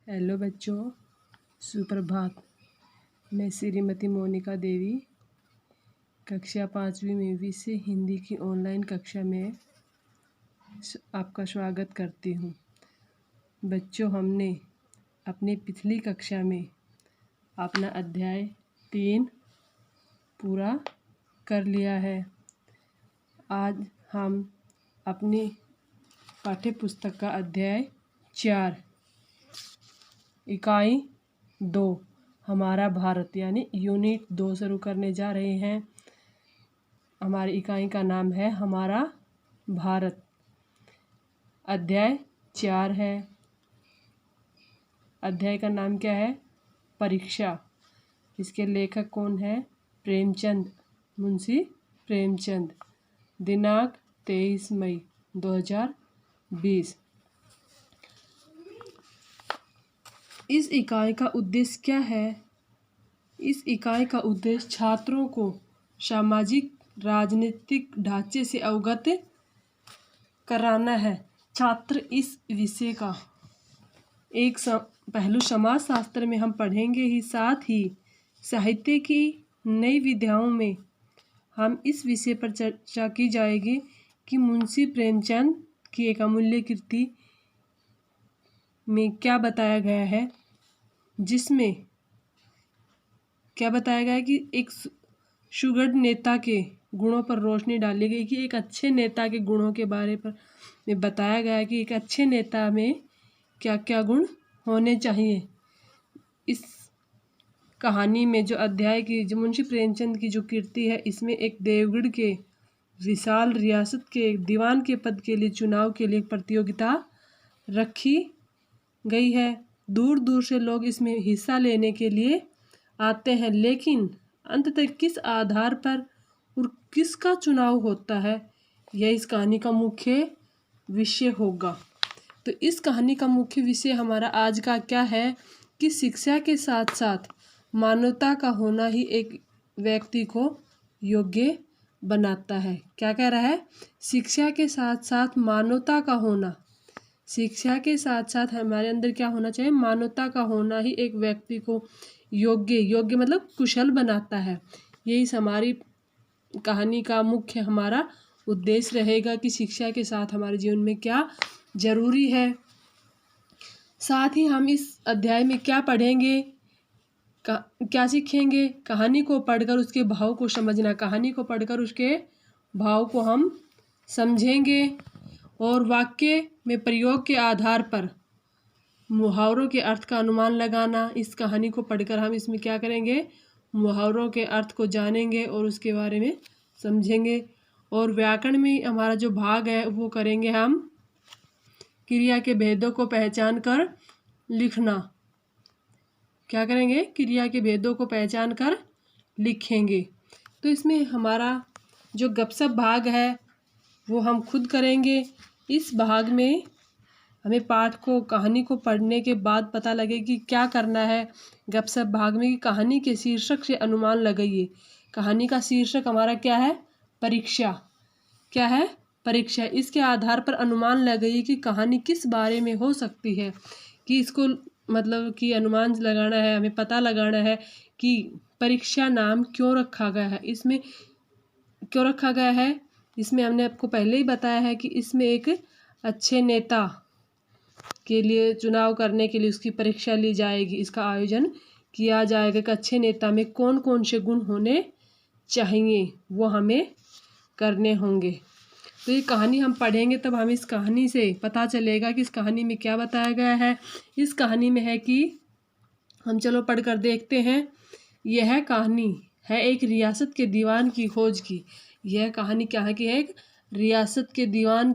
Hello बच्चों, सुप्रभात। मैं श्रीमती मोनिका देवी कक्षा 5वीं में विषय हिंदी की ऑनलाइन कक्षा में आपका स्वागत करती हूँ। बच्चों, हमने अपनी पिछली कक्षा में अपना अध्याय 3 पूरा कर लिया है। आज हम अपनी पाठ्य पुस्तक का अध्याय 4 इकाई 2 हमारा भारत यानी यूनिट 2 शुरू करने जा रहे हैं। हमारी इकाई का नाम है हमारा भारत। अध्याय 4 है। अध्याय का नाम क्या है? परीक्षा। इसके लेखक कौन है? प्रेमचंद, मुंशी प्रेमचंद। दिनांक 23 मई 2020। इस इकाई का उद्देश्य क्या है? इस इकाई का उद्देश्य छात्रों को सामाजिक राजनीतिक ढांचे से अवगत कराना है। छात्र इस विषय का एक पहलू समाजशास्त्र में हम पढ़ेंगे ही, साथ ही साहित्य की नई विधाओं में हम इस विषय पर चर्चा की जाएगी कि मुंशी प्रेमचंद की एक अमूल्य कृति में क्या बताया गया है, जिसमें क्या बताया गया है कि एक सुगढ़ नेता के गुणों पर रोशनी डाली गई कि एक अच्छे नेता के गुणों के बारे में बताया गया है कि एक अच्छे नेता में क्या क्या गुण होने चाहिए। इस कहानी में जो अध्याय की जो मुंशी प्रेमचंद की जो कृति है, इसमें एक देवगढ़ के विशाल रियासत के दीवान के पद के लिए चुनाव के लिए प्रतियोगिता रखी गई है। दूर दूर से लोग इसमें हिस्सा लेने के लिए आते हैं, लेकिन अंततः किस आधार पर और किसका चुनाव होता है, यह इस कहानी का मुख्य विषय होगा। तो इस कहानी का मुख्य विषय हमारा आज का क्या है कि शिक्षा के साथ साथ मानवता का होना ही एक व्यक्ति को योग्य बनाता है। क्या कह रहा है? शिक्षा के साथ साथ मानवता का होना। शिक्षा के साथ साथ हमारे अंदर क्या होना चाहिए? मानवता का होना ही एक व्यक्ति को योग्य मतलब कुशल बनाता है। यही हमारी कहानी का मुख्य हमारा उद्देश्य रहेगा कि शिक्षा के साथ हमारे जीवन में क्या जरूरी है। साथ ही हम इस अध्याय में क्या पढ़ेंगे, क्या सीखेंगे? कहानी को पढ़कर उसके भाव को समझना। कहानी को पढ़कर उसके भाव को हम समझेंगे और वाक्य में प्रयोग के आधार पर मुहावरों के अर्थ का अनुमान लगाना। इस कहानी को पढ़कर हम इसमें क्या करेंगे? मुहावरों के अर्थ को जानेंगे और उसके बारे में समझेंगे। और व्याकरण में हमारा जो भाग है वो करेंगे हम क्रिया के भेदों को पहचान कर लिखना। क्या करेंगे? क्रिया के भेदों को पहचान कर लिखेंगे। तो इसमें हमारा जो गपशप भाग है वो हम खुद करेंगे। इस भाग में हमें पाठ को कहानी को पढ़ने के बाद पता लगे कि क्या करना है। गपशप भाग में कहानी के शीर्षक से अनुमान लगाइए। कहानी का शीर्षक हमारा क्या है? परीक्षा। क्या है? परीक्षा। इसके आधार पर अनुमान लगाइए कि कहानी किस बारे में हो सकती है, कि इसको मतलब कि अनुमान लगाना है, हमें पता लगाना है कि परीक्षा नाम क्यों रखा गया है। इसमें क्यों रखा गया है? इसमें हमने आपको पहले ही बताया है कि इसमें एक अच्छे नेता के लिए चुनाव करने के लिए उसकी परीक्षा ली जाएगी, इसका आयोजन किया जाएगा कि अच्छे नेता में कौन कौन से गुण होने चाहिए, वो हमें करने होंगे। तो ये कहानी हम पढ़ेंगे तब हमें इस कहानी से पता चलेगा कि इस कहानी में क्या बताया गया है। इस कहानी में है कि हम चलो पढ़कर देखते हैं। यह कहानी है एक रियासत के दीवान की खोज की। यह कहानी क्या है कि एक रियासत के दीवान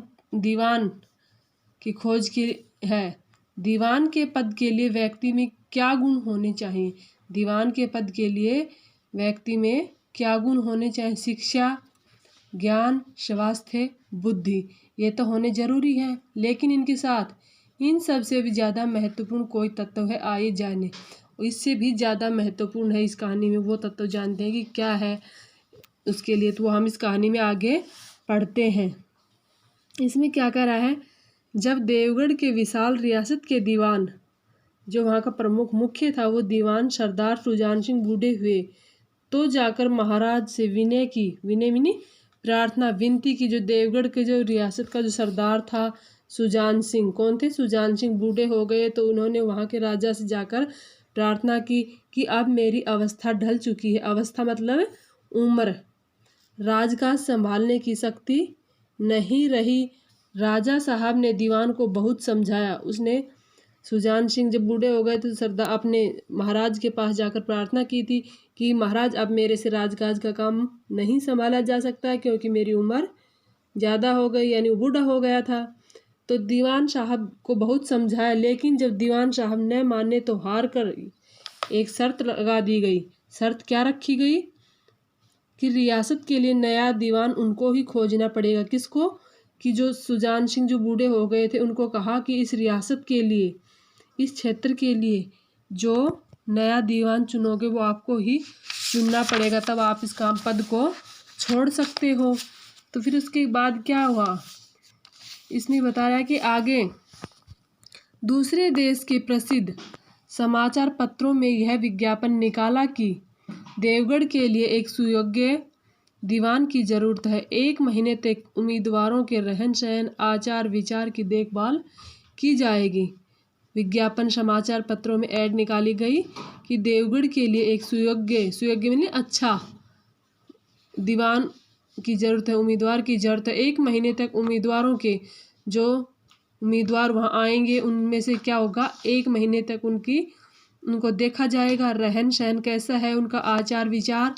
की खोज की है। दीवान के पद के लिए व्यक्ति में क्या गुण होने चाहिए? दीवान के पद के लिए व्यक्ति में क्या गुण होने चाहिए? शिक्षा, ज्ञान, स्वास्थ्य, बुद्धि, ये तो होने जरूरी है, लेकिन इनके साथ इन सब से भी ज़्यादा महत्वपूर्ण कोई तत्व है, आइए जाने। इससे भी ज़्यादा महत्वपूर्ण है इस कहानी में, वो तत्व जानते हैं कि क्या है उसके लिए। तो हम इस कहानी में आगे पढ़ते हैं। इसमें क्या कह रहा है? जब देवगढ़ के विशाल रियासत के दीवान जो वहाँ का प्रमुख मुख्य था वो दीवान सरदार सुजान सिंह बूढ़े हुए तो जाकर महाराज से विनय मीनी प्रार्थना विनती की। जो देवगढ़ के जो रियासत का जो सरदार था सुजान सिंह, कौन थे? सुजान सिंह बूढ़े हो गए तो उन्होंने वहाँ के राजा से जाकर प्रार्थना की कि अब मेरी अवस्था ढल चुकी है। अवस्था मतलब उम्र, राजकाज संभालने की शक्ति नहीं रही। राजा साहब ने दीवान को बहुत समझाया। उसने सुजान सिंह जब बूढ़े हो गए तो सरदार अपने महाराज के पास जाकर प्रार्थना की थी कि महाराज अब मेरे से राजकाज का काम नहीं संभाला जा सकता क्योंकि मेरी उम्र ज़्यादा हो गई, यानी वो बूढ़ा हो गया था। तो दीवान साहब को बहुत समझाया, लेकिन जब दीवान साहब न माने तो हार कर एक शर्त लगा दी गई। शर्त क्या रखी गई कि रियासत के लिए नया दीवान उनको ही खोजना पड़ेगा। किसको? कि जो सुजान सिंह जो बूढ़े हो गए थे उनको कहा कि इस रियासत के लिए, इस क्षेत्र के लिए जो नया दीवान चुनोगे वो आपको ही चुनना पड़ेगा, तब आप इस काम पद को छोड़ सकते हो। तो फिर उसके बाद क्या हुआ, इसने बताया कि आगे दूसरे देश के प्रसिद्ध समाचार पत्रों में यह विज्ञापन निकाला कि देवगढ़ के लिए एक सुयोग्य दीवान की जरूरत है। 1 महीने तक उम्मीदवारों के रहन सहन, आचार विचार की देखभाल की जाएगी। विज्ञापन समाचार पत्रों में ऐड निकाली गई कि देवगढ़ के लिए एक सुयोग्य मतलब अच्छा दीवान की जरूरत है, उम्मीदवार की जरूरत है। 1 महीने तक उम्मीदवारों के जो उम्मीदवार वहाँ आएंगे उनमें से क्या होगा, 1 महीने तक उनको देखा जाएगा, रहन सहन कैसा है, उनका आचार विचार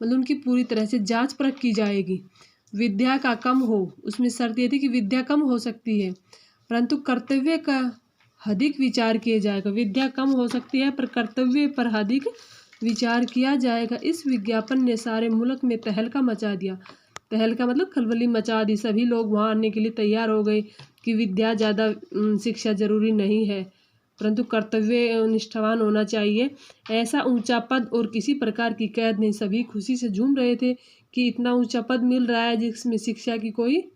मतलब उनकी पूरी तरह से जांच परख की जाएगी। विद्या का कम हो, उसमें शर्त ये थी कि विद्या कम हो सकती है परंतु कर्तव्य का अधिक विचार किया जाएगा। विद्या कम हो सकती है पर कर्तव्य पर अधिक विचार किया जाएगा। इस विज्ञापन ने सारे मुल्क में तहलका मचा दिया। तहलका मतलब खलबली मचा दी। सभी लोग वहाँ आने के लिए तैयार हो गए कि विद्या ज़्यादा शिक्षा जरूरी नहीं है परंतु कर्तव्य निष्ठावान होना चाहिए। ऐसा ऊंचा पद और किसी प्रकार की कैद नहीं। सभी खुशी से झूम रहे थे कि इतना ऊंचा पद मिल रहा है जिसमें शिक्षा की कोई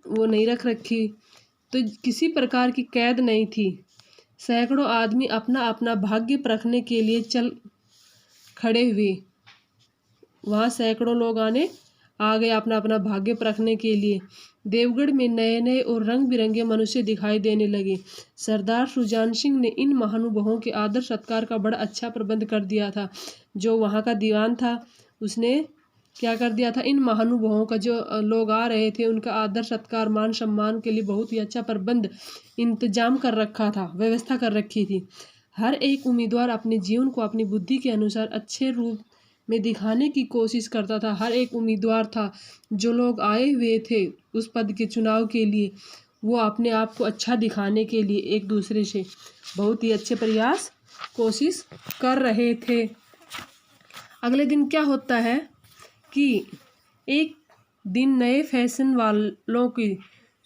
वो नहीं रखी, तो किसी प्रकार की कैद नहीं थी। सैकड़ों आदमी अपना अपना भाग्य परखने के लिए चल खड़े हुए। वहाँ सैकड़ों लोग आ गए अपना अपना भाग्य परखने के लिए। देवगढ़ में नए नए और रंग बिरंगे मनुष्य दिखाई देने लगे। सरदार सुजान सिंह ने इन महानुभावों के आदर सत्कार का बड़ा अच्छा प्रबंध कर दिया था। जो वहाँ का दीवान था उसने क्या कर दिया था, इन महानुभावों का जो लोग आ रहे थे उनका आदर सत्कार मान सम्मान के लिए बहुत ही अच्छा प्रबंध इंतजाम कर रखा था, व्यवस्था कर रखी थी। हर एक उम्मीदवार अपने जीवन को अपनी बुद्धि के अनुसार अच्छे रूप में दिखाने की कोशिश करता था। हर एक उम्मीदवार था, जो लोग आए हुए थे उस पद के चुनाव के लिए, वो अपने आप को अच्छा दिखाने के लिए एक दूसरे से बहुत ही अच्छे प्रयास कोशिश कर रहे थे। अगले दिन क्या होता है कि एक दिन नए फैशन वालों की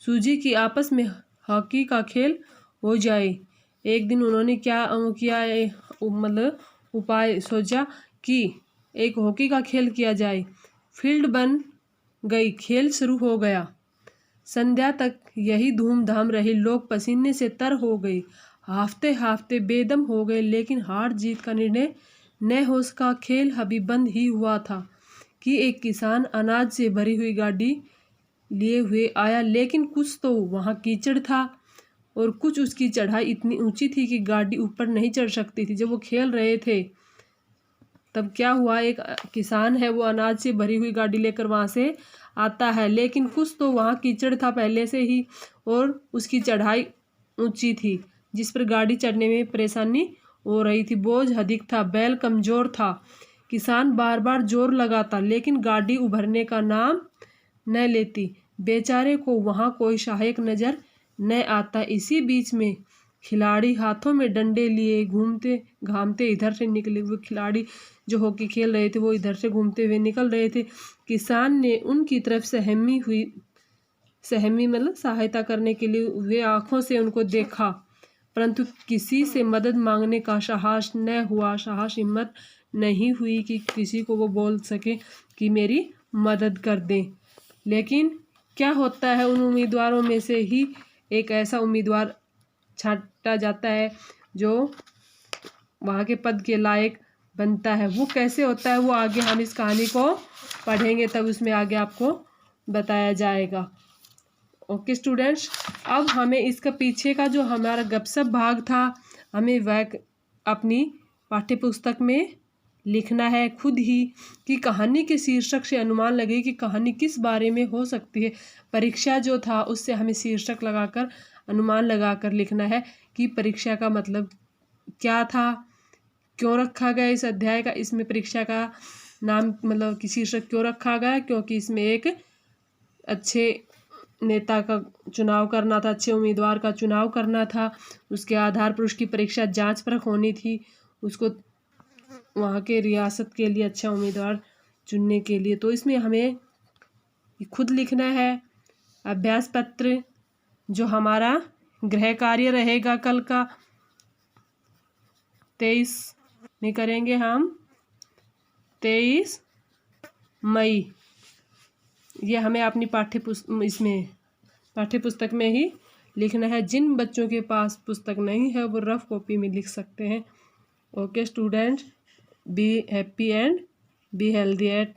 सूझी कि आपस में हॉकी का खेल हो जाए। एक दिन उन्होंने क्या किया, मतलब उपाय सोचा कि एक हॉकी का खेल किया जाए। फील्ड बन गई, खेल शुरू हो गया। संध्या तक यही धूमधाम रही। लोग पसीने से तर हो गए, हाफते हाफते बेदम हो गए, लेकिन हार जीत का निर्णय न हो सका। खेल अभी बंद ही हुआ था कि एक किसान अनाज से भरी हुई गाड़ी लिए हुए आया, लेकिन कुछ तो वहाँ कीचड़ था और कुछ उसकी चढ़ाई इतनी ऊंची थी कि गाड़ी ऊपर नहीं चढ़ सकती थी। जब वो खेल रहे थे तब क्या हुआ, एक किसान है वो अनाज से भरी हुई गाड़ी लेकर वहाँ से आता है, लेकिन कुछ तो वहाँ कीचड़ था पहले से ही और उसकी चढ़ाई ऊंची थी जिस पर गाड़ी चढ़ने में परेशानी हो रही थी। बोझ अधिक था, बैल कमज़ोर था। किसान बार बार जोर लगाता लेकिन गाड़ी उभरने का नाम न लेती। बेचारे को वहाँ कोई सहायक नज़र न आता। इसी बीच में खिलाड़ी हाथों में डंडे लिए घूमते घामते इधर से निकले हुए। खिलाड़ी जो हॉकी खेल रहे थे वो इधर से घूमते हुए निकल रहे थे। किसान ने उनकी तरफ सहमी मतलब सहायता करने के लिए वे आँखों से उनको देखा, परंतु किसी से मदद मांगने का साहस न हुआ। साहस हिम्मत नहीं हुई कि किसी को वो बोल सके कि मेरी मदद कर दें। लेकिन क्या होता है, उन उम्मीदवारों में से ही एक ऐसा उम्मीदवार छांटा जाता है जो वहाँ के पद के लायक बनता है। वो कैसे होता है वो आगे हम इस कहानी को पढ़ेंगे, तब उसमें आगे आपको बताया जाएगा। ओके स्टूडेंट्स, अब हमें इसका पीछे का जो हमारा गपशप भाग था, हमें वह अपनी पाठ्य पुस्तक में लिखना है खुद ही कि कहानी के शीर्षक से अनुमान लगे कि कहानी किस बारे में हो सकती है। परीक्षा जो था उससे हमें शीर्षक लगाकर अनुमान लगाकर लिखना है कि परीक्षा का मतलब क्या था, क्यों रखा गया इस अध्याय का, इसमें परीक्षा का नाम मतलब कि शीर्षक क्यों रखा गया, क्योंकि इसमें एक अच्छे नेता का चुनाव करना था, अच्छे उम्मीदवार का चुनाव करना था। उसके आधार पर उसकी परीक्षा जांच परख होनी थी, उसको वहाँ के रियासत के लिए अच्छा उम्मीदवार चुनने के लिए। तो इसमें हमें खुद लिखना है अभ्यास पत्र, जो हमारा गृह कार्य रहेगा कल का 23 में करेंगे हम, 23 मई। ये हमें अपनी पाठ्य पुस्तक में ही लिखना है। जिन बच्चों के पास पुस्तक नहीं है वो रफ कॉपी में लिख सकते हैं। Okay student, be happy and be healthy eight